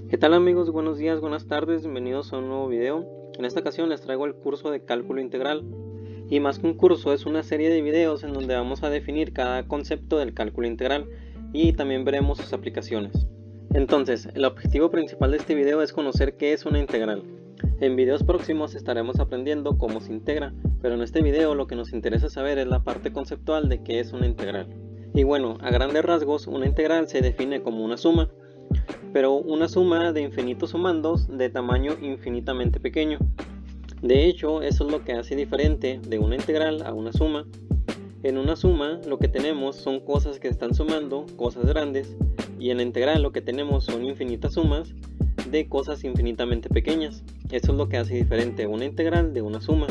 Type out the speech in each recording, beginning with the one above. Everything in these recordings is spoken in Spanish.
¿Qué tal amigos? Buenos días, buenas tardes, bienvenidos a un nuevo video. En esta ocasión les traigo el curso de cálculo integral. Y más que un curso, es una serie de videos en donde vamos a definir cada concepto del cálculo integral y también veremos sus aplicaciones. Entonces, el objetivo principal de este video es conocer qué es una integral. En videos próximos estaremos aprendiendo cómo se integra, pero en este video lo que nos interesa saber es la parte conceptual de qué es una integral. Y bueno, a grandes rasgos, una integral se define como una suma, pero una suma de infinitos sumandos de tamaño infinitamente pequeño. De hecho, eso es lo que hace diferente de una integral a una suma. En una suma lo que tenemos son cosas que están sumando, cosas grandes, y en la integral lo que tenemos son infinitas sumas de cosas infinitamente pequeñas. Eso es lo que hace diferente una integral de una suma.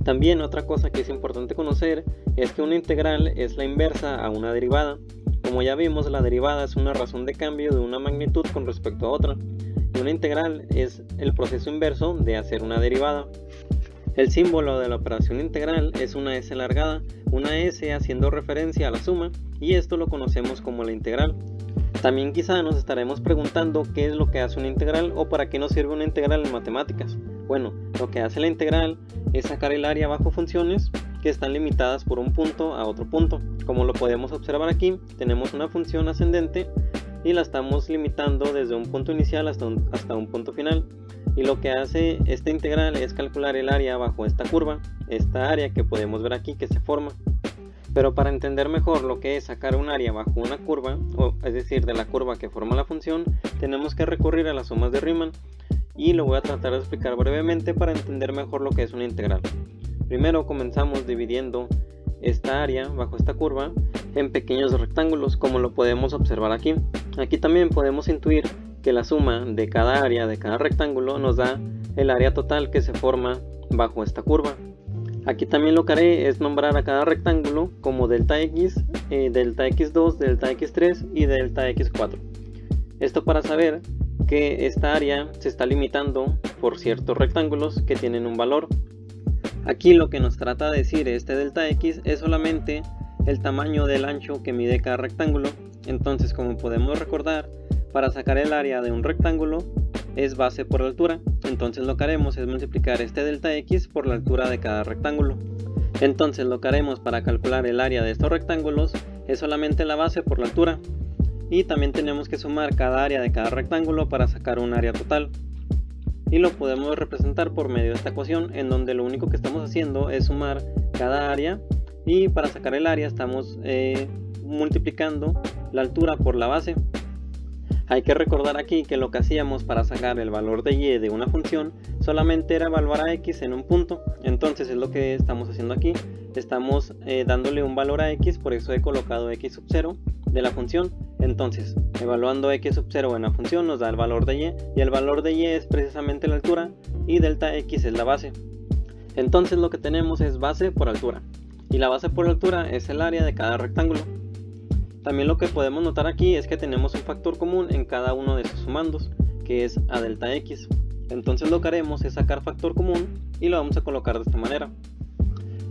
También otra cosa que es importante conocer es que una integral es la inversa a una derivada. Como ya vimos, la derivada es una razón de cambio de una magnitud con respecto a otra, y una integral es el proceso inverso de hacer una derivada. El símbolo de la operación integral es una S alargada, una S haciendo referencia a la suma, y esto lo conocemos como la integral. También quizá nos estaremos preguntando qué es lo que hace una integral o para qué nos sirve una integral en matemáticas. Bueno, lo que hace la integral es sacar el área bajo funciones que están limitadas por un punto a otro punto. Como lo podemos observar aquí, tenemos una función ascendente y la estamos limitando desde un punto inicial hasta un punto final. Y lo que hace esta integral es calcular el área bajo esta curva, esta área que podemos ver aquí que se forma. Pero para entender mejor lo que es sacar un área bajo una curva, es decir, de la curva que forma la función, tenemos que recurrir a las sumas de Riemann, y lo voy a tratar de explicar brevemente para entender mejor lo que es una integral. Primero comenzamos dividiendo esta área bajo esta curva en pequeños rectángulos, como lo podemos observar aquí. Aquí también podemos intuir que la suma de cada área de cada rectángulo nos da el área total que se forma bajo esta curva. Aquí también lo que haré es nombrar a cada rectángulo como delta x, delta x2, delta x3 y delta x4. Esto para saber que esta área se está limitando por ciertos rectángulos que tienen un valor. Aquí lo que nos trata de decir este delta x es solamente el tamaño del ancho que mide cada rectángulo. Entonces, como podemos recordar, para sacar el área de un rectángulo es base por altura. Entonces lo que haremos es multiplicar este delta x por la altura de cada rectángulo. Entonces lo que haremos para calcular el área de estos rectángulos es solamente la base por la altura. Y también tenemos que sumar cada área de cada rectángulo para sacar un área total. Y lo podemos representar por medio de esta ecuación, en donde lo único que estamos haciendo es sumar cada área, y para sacar el área estamos multiplicando la altura por la base. Hay que recordar aquí que lo que hacíamos para sacar el valor de y de una función solamente era evaluar a x en un punto. Entonces es lo que estamos haciendo aquí. Estamos dándole un valor a x, por eso he colocado x sub 0 de la función. Entonces, evaluando x sub 0 en la función nos da el valor de y el valor de y es precisamente la altura, y delta x es la base. Entonces lo que tenemos es base por altura, y la base por altura es el área de cada rectángulo. También lo que podemos notar aquí es que tenemos un factor común en cada uno de esos sumandos, que es a delta x. Entonces lo que haremos es sacar factor común y lo vamos a colocar de esta manera.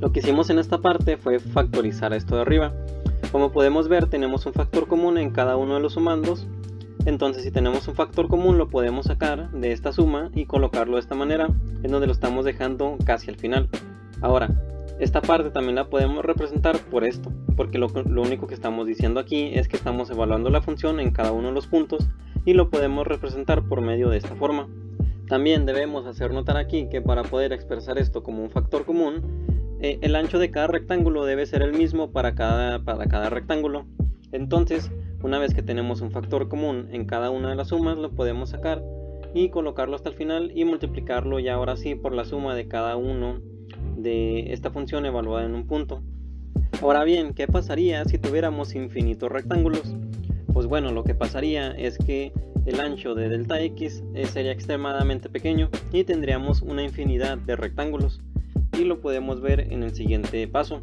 Lo que hicimos en esta parte fue factorizar esto de arriba. Como podemos ver, tenemos un factor común en cada uno de los sumandos. Entonces si tenemos un factor común lo podemos sacar de esta suma y colocarlo de esta manera, en donde lo estamos dejando casi al final. Ahora, esta parte también la podemos representar por esto, porque lo único que estamos diciendo aquí es que estamos evaluando la función en cada uno de los puntos, y lo podemos representar por medio de esta forma. También debemos hacer notar aquí que para poder expresar esto como un factor común, el ancho de cada rectángulo debe ser el mismo para cada rectángulo. Entonces, una vez que tenemos un factor común en cada una de las sumas, lo podemos sacar y colocarlo hasta el final y multiplicarlo ya ahora sí por la suma de cada uno de esta función evaluada en un punto. Ahora bien, ¿qué pasaría si tuviéramos infinitos rectángulos? Pues bueno, lo que pasaría es que el ancho de delta x sería extremadamente pequeño y tendríamos una infinidad de rectángulos, y lo podemos ver en el siguiente paso.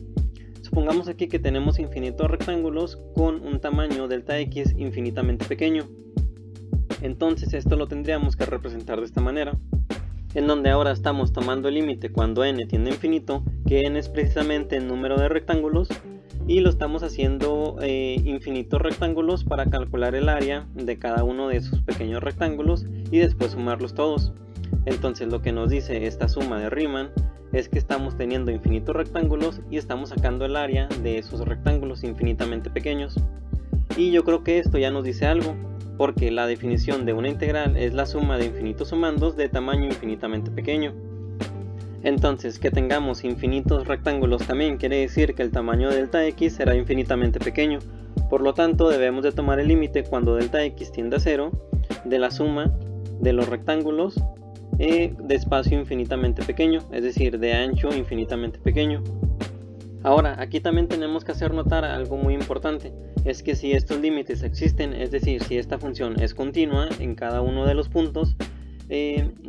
Supongamos aquí que tenemos infinitos rectángulos con un tamaño delta x infinitamente pequeño. Entonces esto lo tendríamos que representar de esta manera, en donde ahora estamos tomando el límite cuando n tiende a infinito, que n es precisamente el número de rectángulos, y lo estamos haciendo infinitos rectángulos para calcular el área de cada uno de esos pequeños rectángulos y después sumarlos todos. Entonces lo que nos dice esta suma de Riemann es que estamos teniendo infinitos rectángulos y estamos sacando el área de esos rectángulos infinitamente pequeños. Y yo creo que esto ya nos dice algo, porque la definición de una integral es la suma de infinitos sumandos de tamaño infinitamente pequeño. Entonces, que tengamos infinitos rectángulos también quiere decir que el tamaño de delta x será infinitamente pequeño. Por lo tanto, debemos de tomar el límite cuando delta x tiende a 0 de la suma de los rectángulos de espacio infinitamente pequeño, es decir, de ancho infinitamente pequeño. Ahora, aquí también tenemos que hacer notar algo muy importante, es que si estos límites existen, es decir, si esta función es continua en cada uno de los puntos,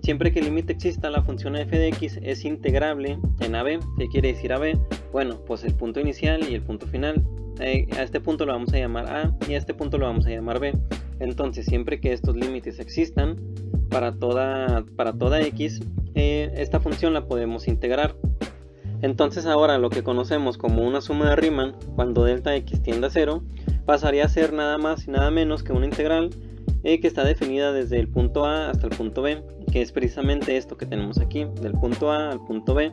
siempre que el límite exista, la función f de x es integrable en AB. ¿Qué quiere decir AB? Bueno, pues el punto inicial y el punto final. A este punto lo vamos a llamar A y a este punto lo vamos a llamar B. Entonces, siempre que estos límites existan para toda x, esta función la podemos integrar. Entonces ahora lo que conocemos como una suma de Riemann cuando delta x tiende a 0 pasaría a ser nada más y nada menos que una integral que está definida desde el punto A hasta el punto B, que es precisamente esto que tenemos aquí, del punto A al punto B.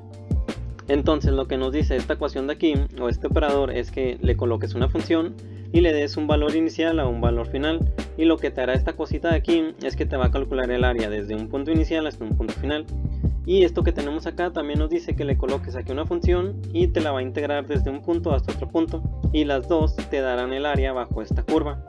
Entonces lo que nos dice esta ecuación de aquí, o este operador, es que le coloques una función y le des un valor inicial a un valor final, y lo que te hará esta cosita de aquí es que te va a calcular el área desde un punto inicial hasta un punto final. Y esto que tenemos acá también nos dice que le coloques aquí una función y te la va a integrar desde un punto hasta otro punto, y las dos te darán el área bajo esta curva.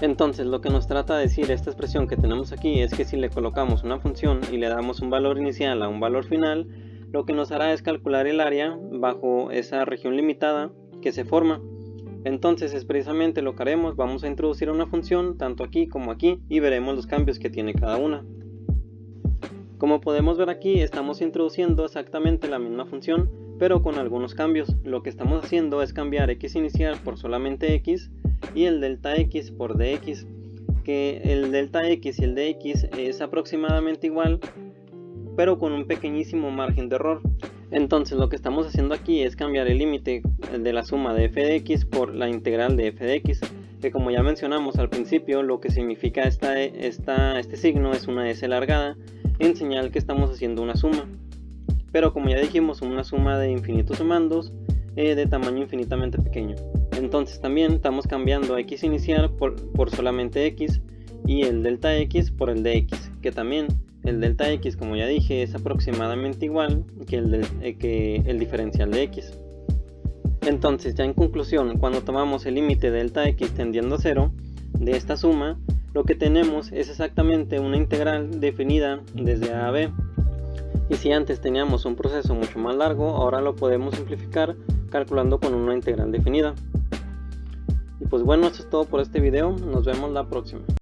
Entonces lo que nos trata de decir esta expresión que tenemos aquí es que si le colocamos una función y le damos un valor inicial a un valor final, lo que nos hará es calcular el área bajo esa región limitada que se forma. Entonces es precisamente lo que haremos, vamos a introducir una función tanto aquí como aquí y veremos los cambios que tiene cada una. Como podemos ver aquí, estamos introduciendo exactamente la misma función, pero con algunos cambios. Lo que estamos haciendo es cambiar x inicial por solamente x y el delta x por dx, que el delta x y el dx es aproximadamente igual, pero con un pequeñísimo margen de error. Entonces lo que estamos haciendo aquí es cambiar el límite de la suma de f de x por la integral de f de x, que como ya mencionamos al principio, lo que significa este signo es una s alargada, en señal que estamos haciendo una suma. Pero como ya dijimos, una suma de infinitos sumandos de tamaño infinitamente pequeño. Entonces también estamos cambiando a x inicial por solamente x y el delta x por el dx, que también el delta x, como ya dije, es aproximadamente igual que el diferencial de x. Entonces, ya en conclusión, cuando tomamos el límite de delta x tendiendo a 0 de esta suma, lo que tenemos es exactamente una integral definida desde A a B. Y si antes teníamos un proceso mucho más largo, ahora lo podemos simplificar calculando con una integral definida. Y pues bueno, esto es todo por este video, nos vemos la próxima.